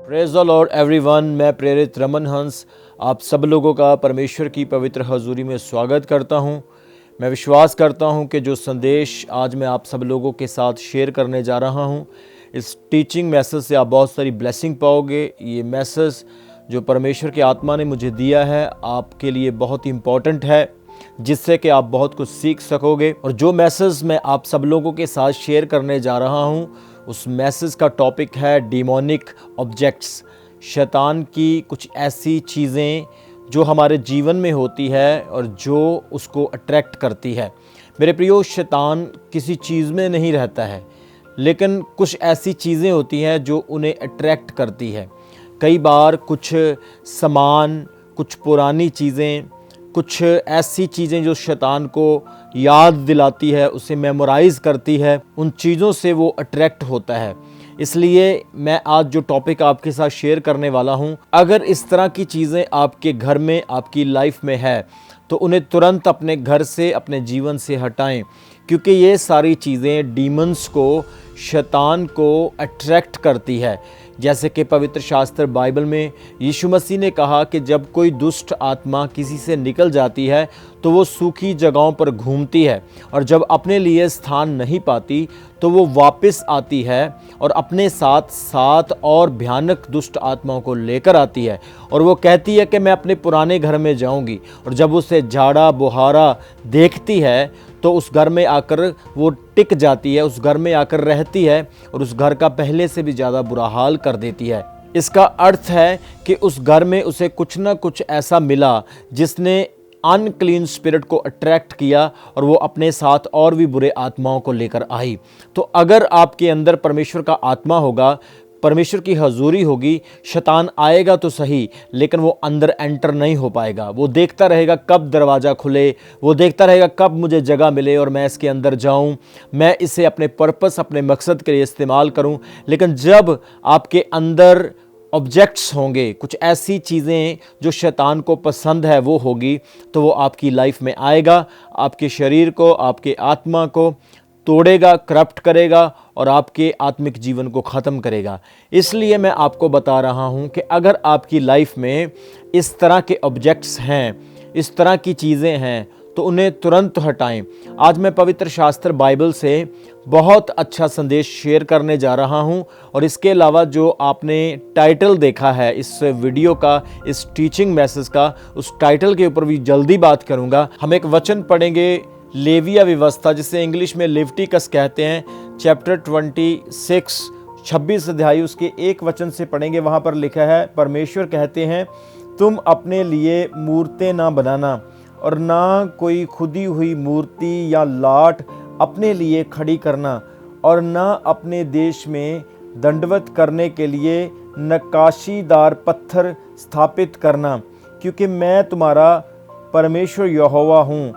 Praise the Lord everyone. मैं प्रेरित रमन हंस आप सब लोगों का परमेश्वर की पवित्र हजूरी में स्वागत करता हूं। मैं विश्वास करता हूं कि जो संदेश आज मैं आप सब लोगों के साथ शेयर करने जा रहा हूं, इस टीचिंग मैसेज से आप बहुत सारी ब्लेसिंग पाओगे। ये मैसेज जो परमेश्वर की आत्मा ने मुझे दिया है आपके लिए बहुत ही इम्पॉर्टेंट है, जिससे कि आप बहुत कुछ सीख सकोगे। और जो मैसेज मैं आप सब लोगों के साथ शेयर करने जा रहा हूं, उस मैसेज का टॉपिक है डिमोनिक ऑब्जेक्ट्स। शैतान की कुछ ऐसी चीज़ें जो हमारे जीवन में होती है और जो उसको अट्रैक्ट करती है। मेरे प्रियो, शैतान किसी चीज़ में नहीं रहता है, लेकिन कुछ ऐसी चीज़ें होती हैं जो उन्हें अट्रैक्ट करती है। कई बार कुछ सामान, कुछ पुरानी चीज़ें, कुछ ऐसी चीज़ें जो शैतान को याद दिलाती है, उसे मेमोराइज़ करती है, उन चीज़ों से वो अट्रैक्ट होता है। इसलिए मैं आज जो टॉपिक आपके साथ शेयर करने वाला हूँ, अगर इस तरह की चीज़ें आपके घर में, आपकी लाइफ में है, तो उन्हें तुरंत अपने घर से, अपने जीवन से हटाएं, क्योंकि ये सारी चीज़ें डीमंस को, शैतान को अट्रैक्ट करती है। जैसे कि पवित्र शास्त्र बाइबल में यीशु मसीह ने कहा कि जब कोई दुष्ट आत्मा किसी से निकल जाती है तो वो सूखी जगहों पर घूमती है, और जब अपने लिए स्थान नहीं पाती तो वो वापस आती है और अपने साथ 7 और भयानक दुष्ट आत्माओं को लेकर आती है, और वो कहती है कि मैं अपने पुराने घर में जाऊंगी। और जब उसे झाड़ा बुहारा देखती है तो उस घर में आकर वो टिक जाती है, उस घर में आकर रहती है और उस घर का पहले से भी ज़्यादा बुरा हाल कर देती है। इसका अर्थ है कि उस घर में उसे कुछ ना कुछ ऐसा मिला जिसने अनक्लीन स्पिरिट को अट्रैक्ट किया और वो अपने साथ और भी बुरे आत्माओं को लेकर आई। तो अगर आपके अंदर परमेश्वर का आत्मा होगा, परमेश्वर की हजूरी होगी, शैतान आएगा तो सही, लेकिन वो अंदर एंटर नहीं हो पाएगा। वो देखता रहेगा कब दरवाज़ा खुले, वो देखता रहेगा कब मुझे जगह मिले और मैं इसके अंदर जाऊं, मैं इसे अपने पर्पस, अपने मकसद के लिए इस्तेमाल करूं। लेकिन जब आपके अंदर ऑब्जेक्ट्स होंगे, कुछ ऐसी चीज़ें जो शैतान को पसंद है वो होगी, तो वो आपकी लाइफ में आएगा, आपके शरीर को, आपके आत्मा को तोड़ेगा, करप्ट करेगा और आपके आत्मिक जीवन को ख़त्म करेगा। इसलिए मैं आपको बता रहा हूं कि अगर आपकी लाइफ में इस तरह के ऑब्जेक्ट्स हैं, इस तरह की चीज़ें हैं, तो उन्हें तुरंत हटाएं। आज मैं पवित्र शास्त्र बाइबल से बहुत अच्छा संदेश शेयर करने जा रहा हूं, और इसके अलावा जो आपने टाइटल देखा है इस वीडियो का, इस टीचिंग मैसेज का, उस टाइटल के ऊपर भी जल्दी बात करूंगा। हम एक वचन पढ़ेंगे, लेविया व्यवस्था, जिसे इंग्लिश में लेविटिकस कहते हैं, चैप्टर 26 26 अध्याय उसके 1 वचन से पढ़ेंगे। वहाँ पर लिखा है, परमेश्वर कहते हैं, तुम अपने लिए मूर्तें ना बनाना और ना कोई खुदी हुई मूर्ति या लाट अपने लिए खड़ी करना, और ना अपने देश में दंडवत करने के लिए नक्काशीदार पत्थर स्थापित करना, क्योंकि मैं तुम्हारा परमेश्वर यहोवा हूँ।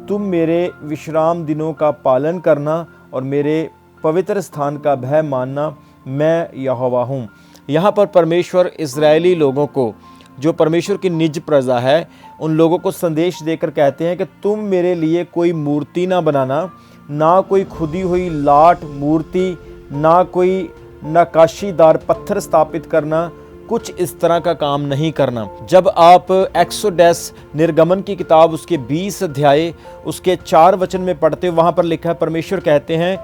तुम मेरे विश्राम दिनों का पालन करना और मेरे पवित्र स्थान का भय मानना, मैं यहोवा हूँ। यहाँ पर परमेश्वर इस्राएली लोगों को, जो परमेश्वर की निज प्रजा है, उन लोगों को संदेश देकर कहते हैं कि तुम मेरे लिए कोई मूर्ति ना बनाना, ना कोई खुदी हुई लाट मूर्ति, ना कोई नक्काशीदार पत्थर स्थापित करना, कुछ इस तरह का काम नहीं करना। जब आप एक्सोडस निर्गमन की किताब उसके 20 अध्याय उसके 4 वचन में पढ़ते हो, वहाँ पर लिखा है, परमेश्वर कहते हैं,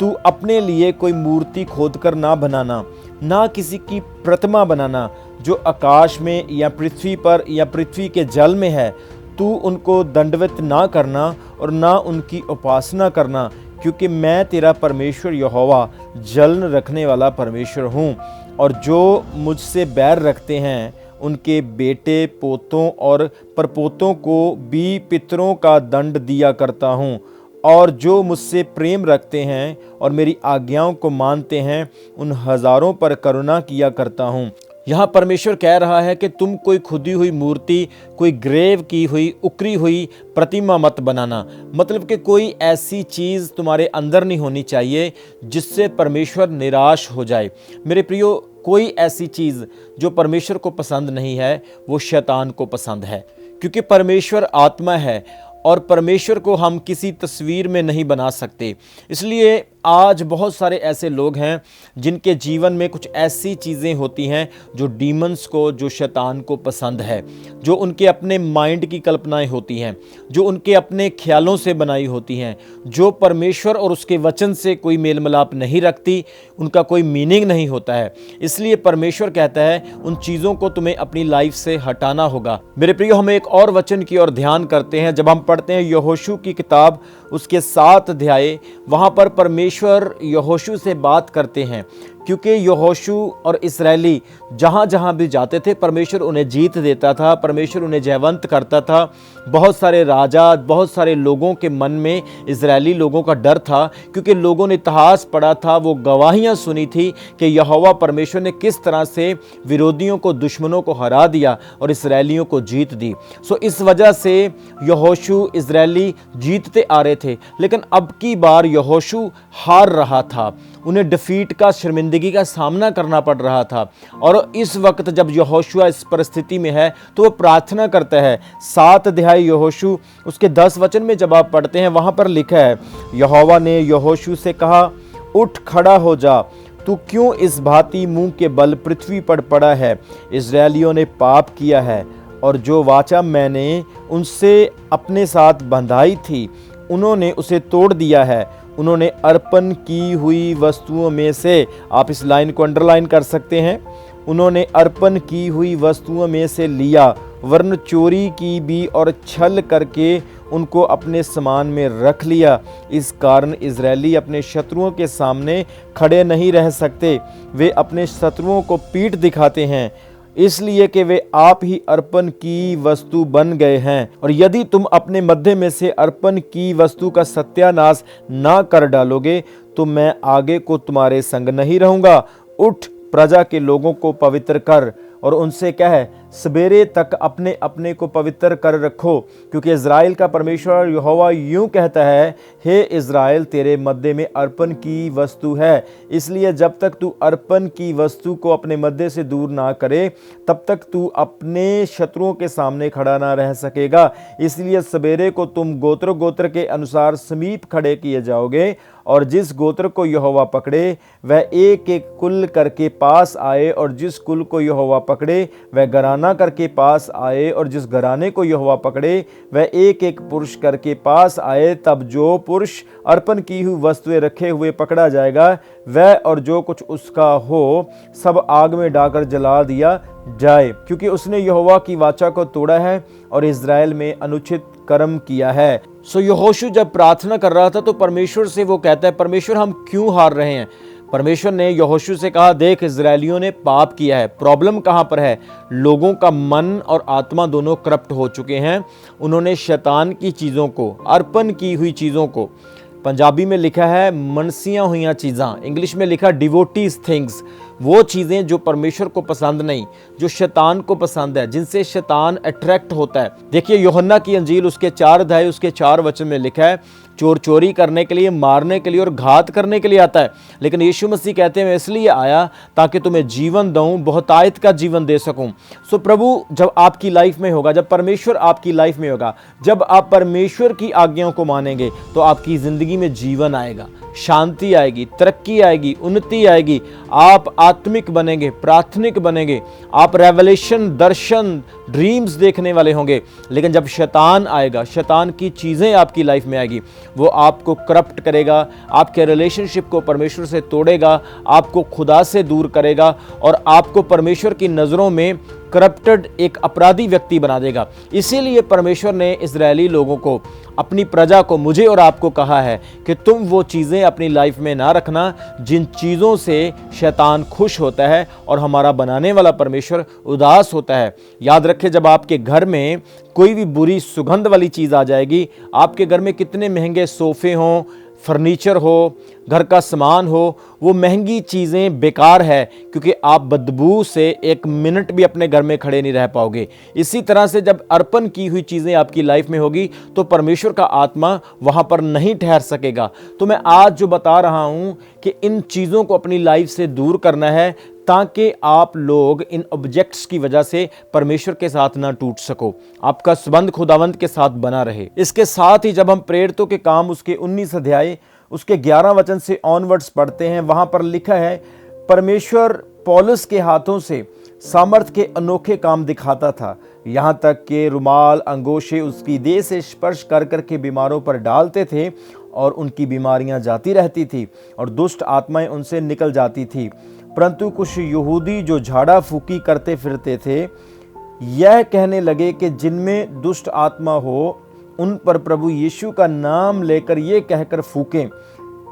तू अपने लिए कोई मूर्ति खोदकर ना बनाना, ना किसी की प्रतिमा बनाना जो आकाश में या पृथ्वी पर या पृथ्वी के जल में है। तू उनको दंडवत ना करना और ना उनकी उपासना करना, क्योंकि मैं तेरा परमेश्वर यहोवा जलन रखने वाला परमेश्वर हूँ। और जो मुझसे बैर रखते हैं उनके बेटे, पोतों और परपोतों को भी पितरों का दंड दिया करता हूँ, और जो मुझसे प्रेम रखते हैं और मेरी आज्ञाओं को मानते हैं उन हज़ारों पर करुणा किया करता हूँ। यहाँ परमेश्वर कह रहा है कि तुम कोई खुदी हुई मूर्ति, कोई ग्रेव की हुई, उकरी हुई प्रतिमा मत बनाना। मतलब कि कोई ऐसी चीज़ तुम्हारे अंदर नहीं होनी चाहिए जिससे परमेश्वर निराश हो जाए। मेरे प्रियो, कोई ऐसी चीज़ जो परमेश्वर को पसंद नहीं है वो शैतान को पसंद है, क्योंकि परमेश्वर आत्मा है और परमेश्वर को हम किसी तस्वीर में नहीं बना सकते। इसलिए आज बहुत सारे ऐसे लोग हैं जिनके जीवन में कुछ ऐसी चीज़ें होती हैं जो डीमंस को, जो शैतान को पसंद है, जो उनके अपने माइंड की कल्पनाएं होती हैं, जो उनके अपने ख्यालों से बनाई होती हैं, जो परमेश्वर और उसके वचन से कोई मेल मिलाप नहीं रखती, उनका कोई मीनिंग नहीं होता है। इसलिए परमेश्वर कहता है उन चीज़ों को तुम्हें अपनी लाइफ से हटाना होगा। मेरे प्रियो, हम एक और वचन की ओर ध्यान करते हैं। जब हम पढ़ते हैं यहोशू की किताब उसके 7 अध्याय, वहाँ पर परमेश्वर यहोशू से बात करते हैं, क्योंकि यहोशू और इस्राएली जहाँ जहाँ भी जाते थे परमेश्वर उन्हें जीत देता था, परमेश्वर उन्हें जयवंत करता था। बहुत सारे राजा, बहुत सारे लोगों के मन में इस्राएली लोगों का डर था, क्योंकि लोगों ने इतिहास पढ़ा था, वो गवाहियाँ सुनी थी कि यहोवा परमेश्वर ने किस तरह से विरोधियों को, दुश्मनों को हरा दिया और इस्राएलियों को जीत दी। सो इस वजह से यहोशू, इस्राएली जीतते आ रहे थे। लेकिन अब की बार यहोशू हार रहा था, उन्हें डिफीट का, शर्मिंदगी का सामना करना पड़ रहा था। और इस वक्त जब यहोशू इस परिस्थिति में है तो वो प्रार्थना करता है। 7 अध्याय यहोशू उसके 10 वचन में जब आप पढ़ते हैं, वहां पर लिखा है, यहोवा ने यहोशू से कहा, उठ खड़ा हो जा, तू क्यों इस भांति मुंह के बल पृथ्वी पर पड़ा है? इस्राएलियों ने पाप किया है और जो वाचा मैंने उनसे अपने साथ बंधाई थी उन्होंने उसे तोड़ दिया है। उन्होंने अर्पण की हुई वस्तुओं में से, आप इस लाइन को अंडरलाइन कर सकते हैं, उन्होंने अर्पण की हुई वस्तुओं में से लिया, वरन चोरी की भी और छल करके उनको अपने सामान में रख लिया। इस कारण इजरायली अपने शत्रुओं के सामने खड़े नहीं रह सकते। वे अपने शत्रुओं को पीठ दिखाते हैं, इसलिए कि वे आप ही अर्पण की वस्तु बन गए हैं। और यदि तुम अपने मध्य में से अर्पण की वस्तु का सत्यानाश ना कर डालोगे तो मैं आगे को तुम्हारे संग नहीं रहूंगा। उठ, प्रजा के लोगों को पवित्र कर और उनसे कह, सवेरे तक अपने अपने को पवित्र कर रखो, क्योंकि इज़राइल का परमेश्वर यहोवा यूं कहता है, हे इज़राइल, तेरे मध्य में अर्पण की वस्तु है, इसलिए जब तक तू अर्पण की वस्तु को अपने मध्य से दूर ना करे तब तक तू अपने शत्रुओं के सामने खड़ा ना रह सकेगा। इसलिए सवेरे को तुम गोत्र गोत्र के अनुसार समीप खड़े किए जाओगे, और जिस गोत्र को यहोवा पकड़े वह एक एक कुल करके पास आए, और जिस कुल को यहोवा पकड़े वह घराना करके पास आए, और जिस घराने को यहोवा पकड़े वह एक एक पुरुष करके पास आए। तब जो पुरुष अर्पण की हुई वस्तुएं रखे हुए पकड़ा जाएगा, वह और जो कुछ उसका हो सब आग में डालकर जला दिया जाए, क्योंकि उसने यहोवा की वाचा को तोड़ा है और इज़राइल में अनुचित कर्म किया है। सो यहोशू जब प्रार्थना कर रहा था तो परमेश्वर से वो कहता है, परमेश्वर हम क्यों हार रहे हैं? परमेश्वर ने यहोशू से कहा, देख, इजरायलियों ने पाप किया है। प्रॉब्लम कहाँ पर है? लोगों का मन और आत्मा दोनों करप्ट हो चुके हैं। उन्होंने शैतान की चीज़ों को, अर्पण की हुई चीज़ों को, पंजाबी में लिखा है मनसियाँ हुई चीज़ां, इंग्लिश में लिखा डिवोटीज थिंग्स, वो चीज़ें जो परमेश्वर को पसंद नहीं, जो शैतान को पसंद है, जिनसे शैतान अट्रैक्ट होता है। देखिए यूहन्ना की अंजील उसके 4 अध्याय उसके 4 वचन में लिखा है, चोर चोरी करने के लिए, मारने के लिए और घात करने के लिए आता है, लेकिन यीशु मसीह कहते हैं मैं इसलिए आया ताकि तुम्हें जीवन दूं, बहुतायत का जीवन दे सकूं। सो प्रभु जब आपकी लाइफ में होगा, जब परमेश्वर आपकी लाइफ में होगा, जब आप परमेश्वर की आज्ञाओं को मानेंगे तो आपकी जिंदगी में जीवन आएगा, शांति आएगी, तरक्की आएगी, उन्नति आएगी, आप आत्मिक बनेंगे, प्रार्थनिक बनेंगे, आप रेवलेशन, दर्शन, ड्रीम्स देखने वाले होंगे। लेकिन जब शैतान आएगा, शैतान की चीज़ें आपकी लाइफ में आएगी, वो आपको करप्ट करेगा, आपके रिलेशनशिप को परमेश्वर से तोड़ेगा, आपको खुदा से दूर करेगा और आपको परमेश्वर की नज़रों में करप्टेड एक अपराधी व्यक्ति बना देगा। इसीलिए परमेश्वर ने इजरायली लोगों को, अपनी प्रजा को, मुझे और आपको कहा है कि तुम वो चीज़ें अपनी लाइफ में ना रखना जिन चीज़ों से शैतान खुश होता है और हमारा बनाने वाला परमेश्वर उदास होता है। याद रखें, जब आपके घर में कोई भी बुरी सुगंध वाली चीज़ आ जाएगी, आपके घर में कितने महंगे सोफ़े हों, फर्नीचर हो, घर का सामान हो, वो महंगी चीज़ें बेकार है, क्योंकि आप बदबू से 1 मिनट भी अपने घर में खड़े नहीं रह पाओगे। इसी तरह से जब अर्पण की हुई चीज़ें आपकी लाइफ में होगी तो परमेश्वर का आत्मा वहाँ पर नहीं ठहर सकेगा। तो मैं आज जो बता रहा हूँ कि इन चीज़ों को अपनी लाइफ से दूर करना है, ताकि आप लोग इन ऑब्जेक्ट्स की वजह से परमेश्वर के साथ ना टूट सको, आपका संबंध खुदावंत के साथ बना रहे। इसके साथ ही जब हम प्रेरितों के काम उसके 19 अध्याय उसके 11 वचन से ऑनवर्ड्स पढ़ते हैं, वहां पर लिखा है, परमेश्वर पौलुस के हाथों से सामर्थ के अनोखे काम दिखाता था, यहाँ तक कि रुमाल अंगोशे उसकी देह से स्पर्श कर कर के बीमारों पर डालते थे और उनकी बीमारियां जाती रहती थी और दुष्ट आत्माएं उनसे निकल जाती थी। परंतु कुछ यहूदी जो झाड़ा फूकी करते फिरते थे, यह कहने लगे कि जिनमें दुष्ट आत्मा हो उन पर प्रभु यीशु का नाम लेकर ये कहकर फूकें,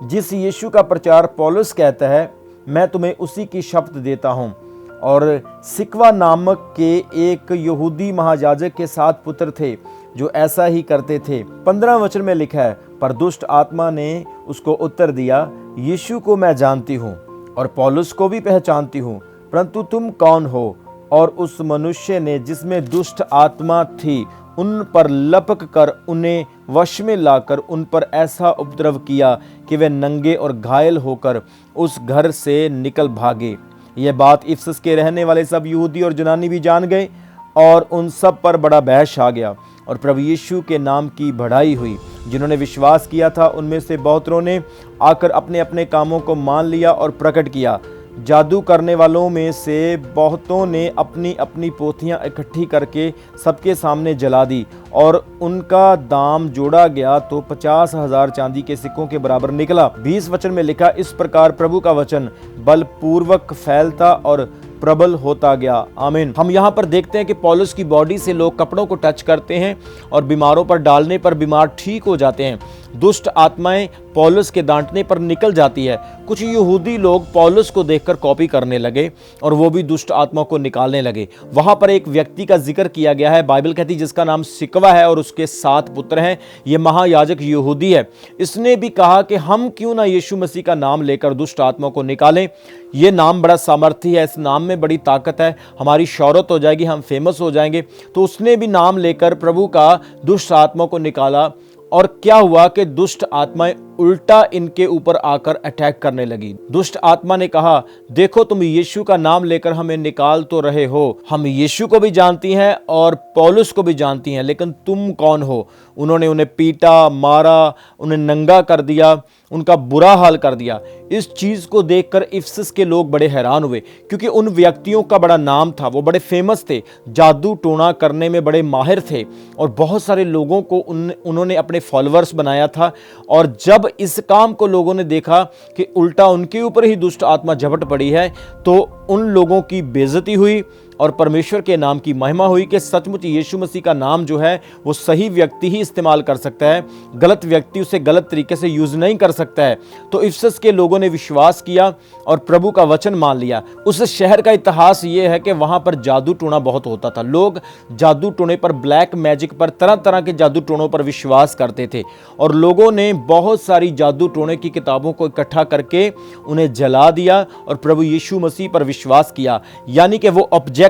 जिस यीशु का प्रचार पौलुस कहता है, मैं तुम्हें उसी की शपथ देता हूँ। और सिकवा नामक के एक यहूदी महायाजक के 7 पुत्र थे जो ऐसा ही करते थे। 15 वचन में लिखा है, पर दुष्ट आत्मा ने उसको उत्तर दिया, यीशु को मैं जानती हूँ और पौलुस को भी पहचानती हूँ, परंतु तुम कौन हो? और उस मनुष्य ने जिसमें दुष्ट आत्मा थी उन पर लपक कर उन्हें वश में लाकर उन पर ऐसा उपद्रव किया कि वे नंगे और घायल होकर उस घर से निकल भागे। यह बात इफिसस के रहने वाले सब यहूदी और यूनानी भी जान गए और उन सब पर बड़ा बहस आ गया और प्रभु यीशु के नाम की बढ़ाई हुई। जिन्होंने विश्वास किया था उनमें से बहुतों ने आकर अपने अपने कामों को मान लिया और प्रकट किया। जादू करने वालों में से बहुतों ने अपनी अपनी पोथियां इकट्ठी करके सबके सामने जला दी और उनका दाम जोड़ा गया तो 50,000 चांदी के सिक्कों के बराबर निकला। 20 वचन में लिखा, इस प्रकार प्रभु का वचन बलपूर्वक फैलता और प्रबल होता गया। आमीन। हम यहाँ पर देखते हैं कि पौलुस की बॉडी से लोग कपड़ों को टच करते हैं और बीमारों पर डालने पर बीमार ठीक हो जाते हैं। दुष्ट आत्माएं पौलुस के डांटने पर निकल जाती है। कुछ यहूदी लोग पौलुस को देखकर कॉपी करने लगे और वो भी दुष्ट आत्मा को निकालने लगे। वहां पर एक व्यक्ति का जिक्र किया गया है, बाइबल कहती है, जिसका नाम सिकवा है और उसके 7 पुत्र हैं। ये महायाजक यहूदी है। इसने भी कहा कि हम क्यों ना यीशु मसीह का नाम लेकर दुष्ट आत्मा को निकालें। ये नाम बड़ा सामर्थी है, इस नाम में बड़ी ताकत है, हमारी शौहरत हो जाएगी, हम फेमस हो जाएंगे। तो उसने भी नाम लेकर प्रभु का दुष्ट आत्मा को निकाला और क्या हुआ कि दुष्ट आत्माएं उल्टा इनके ऊपर आकर अटैक करने लगी। दुष्ट आत्मा ने कहा, देखो तुम यीशु का नाम लेकर हमें निकाल तो रहे हो, हम यीशु को भी जानती हैं और पौलुस को भी जानती हैं, लेकिन तुम कौन हो? उन्होंने उन्हें पीटा, मारा, उन्हें नंगा कर दिया, उनका बुरा हाल कर दिया। इस चीज को देखकर इफिसस के लोग बड़े हैरान हुए, क्योंकि उन व्यक्तियों का बड़ा नाम था, वो बड़े फेमस थे, जादू टोना करने में बड़े माहिर थे और बहुत सारे लोगों को उन्होंने अपने फॉलोअर्स बनाया था। और जब इस काम को लोगों ने देखा कि उल्टा उनके ऊपर ही दुष्ट आत्मा झपट पड़ी है, तो उन लोगों की बेइज्जती हुई और परमेश्वर के नाम की महिमा हुई कि सचमुच यीशु मसीह का नाम जो है वो सही व्यक्ति ही इस्तेमाल कर सकता है, गलत व्यक्ति उसे गलत तरीके से यूज नहीं कर सकता है। तो इफिसस के लोगों ने विश्वास किया और प्रभु का वचन मान लिया। उस शहर का इतिहास ये है कि वहां पर जादू टोना बहुत होता था। लोग जादू टोने पर, ब्लैक मैजिक पर, तरह तरह के जादू टोनों पर विश्वास करते थे और लोगों ने बहुत सारी जादू टोने की किताबों को इकट्ठा करके उन्हें जला दिया और प्रभु यीशु मसीह पर विश्वास किया। यानी कि वो ऑब्जेक्ट्स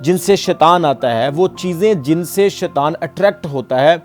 जिनसे शैतान आता है, वो चीजें जिनसे शैतान अट्रैक्ट होता है,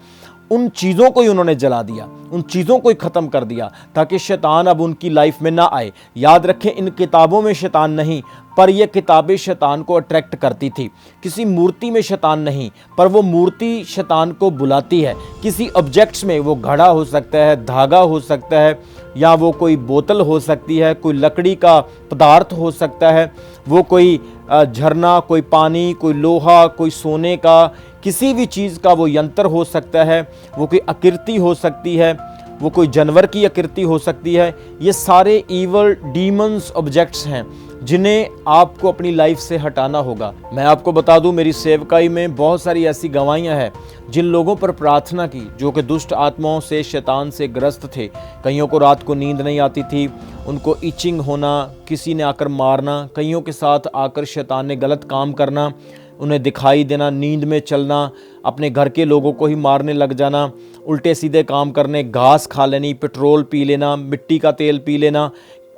उन चीजों को ही उन्होंने जला दिया, उन चीजों को ही खत्म कर दिया ताकि शैतान अब उनकी लाइफ में ना आए। याद रखें, इन किताबों में शैतान नहीं, पर यह किताबें शैतान को अट्रैक्ट करती थी। किसी मूर्ति में शैतान नहीं, पर वो मूर्ति शैतान को बुलाती है। किसी ऑब्जेक्ट्स में, वो घड़ा हो सकता है, धागा हो सकता है, या वो कोई बोतल हो सकती है, कोई लकड़ी का पदार्थ हो सकता है, वो कोई झरना, कोई पानी, कोई लोहा, कोई सोने का, किसी भी चीज़ का वो यंत्र हो सकता है, वो कोई आकृति हो सकती है, वो कोई जानवर की आकृति हो सकती है। ये सारे ईवल डीमंस ऑब्जेक्ट्स हैं जिन्हें आपको अपनी लाइफ से हटाना होगा। मैं आपको बता दूं, मेरी सेवकाई में बहुत सारी ऐसी गवाहियां हैं जिन लोगों पर प्रार्थना की जो कि दुष्ट आत्माओं से, शैतान से ग्रस्त थे। कईयों को रात को नींद नहीं आती थी, उनको इचिंग होना, किसी ने आकर मारना, कईयों के साथ आकर शैतान ने गलत काम करना, उन्हें दिखाई देना, नींद में चलना, अपने घर के लोगों को ही मारने लग जाना, उल्टे सीधे काम करने, घास खा लेनी, पेट्रोल पी लेना, मिट्टी का तेल पी लेना,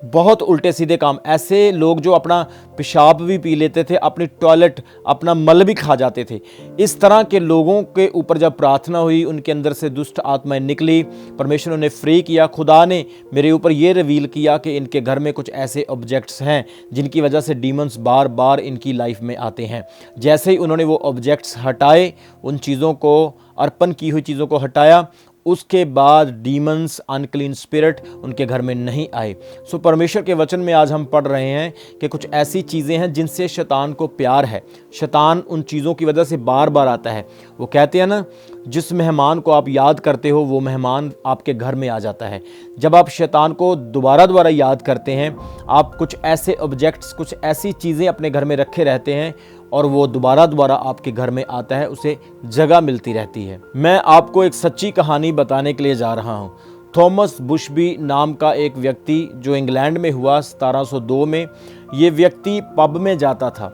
बहुत उल्टे सीधे काम। ऐसे लोग जो अपना पेशाब भी पी लेते थे, अपनी टॉयलेट, अपना मल भी खा जाते थे। इस तरह के लोगों के ऊपर जब प्रार्थना हुई, उनके अंदर से दुष्ट आत्माएं निकली, परमेश्वर ने फ्री किया। खुदा ने मेरे ऊपर ये रिवील किया कि इनके घर में कुछ ऐसे ऑब्जेक्ट्स हैं जिनकी वजह से डीमंस बार बार इनकी लाइफ में आते हैं। जैसे ही उन्होंने वो ऑब्जेक्ट्स हटाए, उन चीज़ों को, अर्पण की हुई चीज़ों को हटाया, उसके बाद डीमंस, अनक्लीन स्पिरिट उनके घर में नहीं आए। सो परमेश्वर के वचन में आज हम पढ़ रहे हैं कि कुछ ऐसी चीज़ें हैं जिनसे शैतान को प्यार है। शैतान उन चीज़ों की वजह से बार बार आता है। वो कहते हैं ना, जिस मेहमान को आप याद करते हो वो मेहमान आपके घर में आ जाता है। जब आप शैतान को दोबारा दोबारा याद करते हैं, आप कुछ ऐसे ऑब्जेक्ट्स, कुछ ऐसी चीज़ें अपने घर में रखे रहते हैं और वो दोबारा दोबारा आपके घर में आता है, उसे जगह मिलती रहती है। मैं आपको एक सच्ची कहानी बताने के लिए जा रहा हूँ। थॉमस बुशबी नाम का एक व्यक्ति जो इंग्लैंड में हुआ 1702 में, ये व्यक्ति पब में जाता था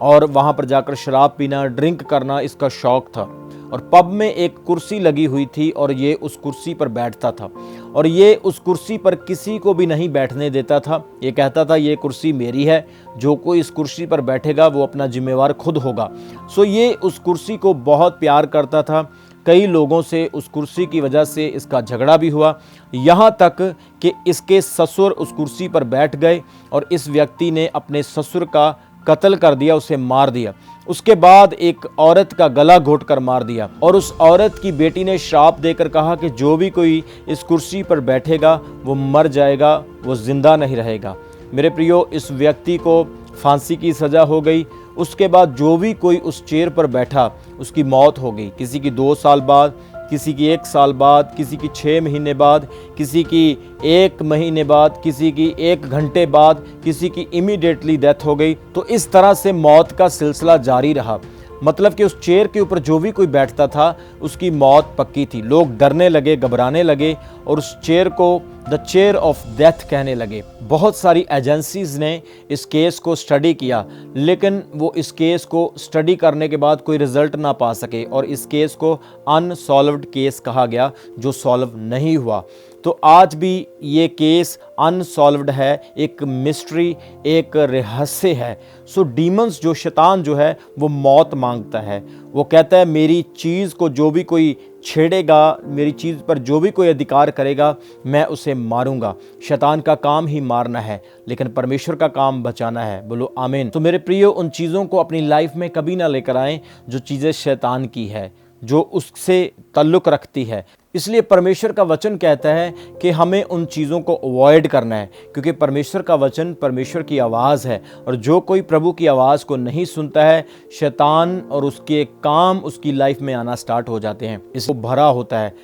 और वहाँ पर जाकर शराब पीना, ड्रिंक करना इसका शौक था। और पब में एक कुर्सी लगी हुई थी और ये उस कुर्सी पर बैठता था और ये उस कुर्सी पर किसी को भी नहीं बैठने देता था। ये कहता था ये कुर्सी मेरी है, जो कोई इस कुर्सी पर बैठेगा वो अपना जिम्मेवार खुद होगा। सो ये उस कुर्सी को बहुत प्यार करता था। कई लोगों से उस कुर्सी की वजह से इसका झगड़ा भी हुआ, यहाँ तक कि इसके ससुर उस कुर्सी पर बैठ गए और इस व्यक्ति ने अपने ससुर का कत्ल कर दिया, उसे मार दिया। उसके बाद एक औरत का गला घोट कर मार दिया और उस औरत की बेटी ने श्राप देकर कहा कि जो भी कोई इस कुर्सी पर बैठेगा वो मर जाएगा, वो जिंदा नहीं रहेगा। मेरे प्रियो, इस व्यक्ति को फांसी की सज़ा हो गई। उसके बाद जो भी कोई उस चेयर पर बैठा उसकी मौत हो गई। किसी की 2 साल बाद, किसी की 1 साल बाद, किसी की 6 महीने बाद, किसी की 1 महीने बाद, किसी की 1 घंटे बाद, किसी की इमीडिएटली डेथ हो गई। तो इस तरह से मौत का सिलसिला जारी रहा। मतलब कि उस चेयर के ऊपर जो भी कोई बैठता था उसकी मौत पक्की थी। लोग डरने लगे, घबराने लगे और उस चेयर को द चेयर ऑफ डेथ कहने लगे। बहुत सारी एजेंसीज ने इस केस को स्टडी किया, लेकिन वो इस केस को स्टडी करने के बाद कोई रिजल्ट ना पा सके और इस केस को अनसॉल्व्ड केस कहा गया, जो सॉल्व नहीं हुआ। तो आज भी ये केस अनसॉल्व्ड है, एक मिस्ट्री, एक रहस्य है। सो डीमंस, जो शैतान जो है वो मौत मांगता है। वो कहता है मेरी चीज़ को जो भी कोई छेड़ेगा, मेरी चीज़ पर जो भी कोई अधिकार करेगा, मैं उसे मारूंगा। शैतान का काम ही मारना है, लेकिन परमेश्वर का काम बचाना है। बोलो आमीन। तो मेरे प्रियो, उन चीज़ों को अपनी लाइफ में कभी ना लेकर आएं जो चीज़ें शैतान की है, जो उससे ताल्लुक़ रखती है। इसलिए परमेश्वर का वचन कहता है कि हमें उन चीज़ों को अवॉइड करना है, क्योंकि परमेश्वर का वचन परमेश्वर की आवाज़ है और जो कोई प्रभु की आवाज़ को नहीं सुनता है, शैतान और उसके काम उसकी लाइफ में आना स्टार्ट हो जाते हैं। इसको भरा होता है,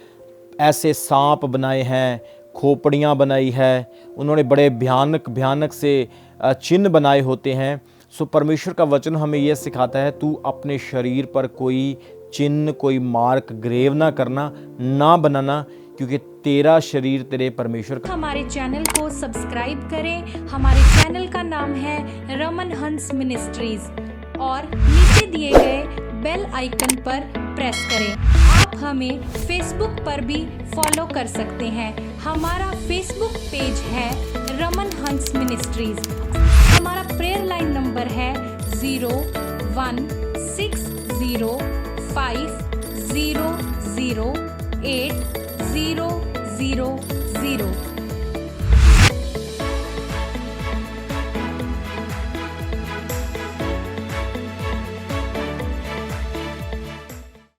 ऐसे सांप बनाए हैं, खोपड़ियाँ बनाई है, उन्होंने बड़े भयानक भयानक से चिन्ह बनाए होते हैं। सो परमेश्वर का वचन हमें यह सिखाता है, तू अपने शरीर पर कोई चिन्ह, कोई मार्क ग्रेव ना करना, ना बनाना, क्योंकि तेरा शरीर तेरे परमेश्वर का। हमारे चैनल को सब्सक्राइब करें। हमारे चैनल का नाम है रमन हंस मिनिस्ट्रीज और नीचे दिए गए बेल आइकन पर प्रेस करें। आप हमें फेसबुक पर भी फॉलो कर सकते हैं। हमारा फेसबुक पेज है रमन हंस मिनिस्ट्रीज। हमारा प्रेयर लाइन नंबर है 0160500800।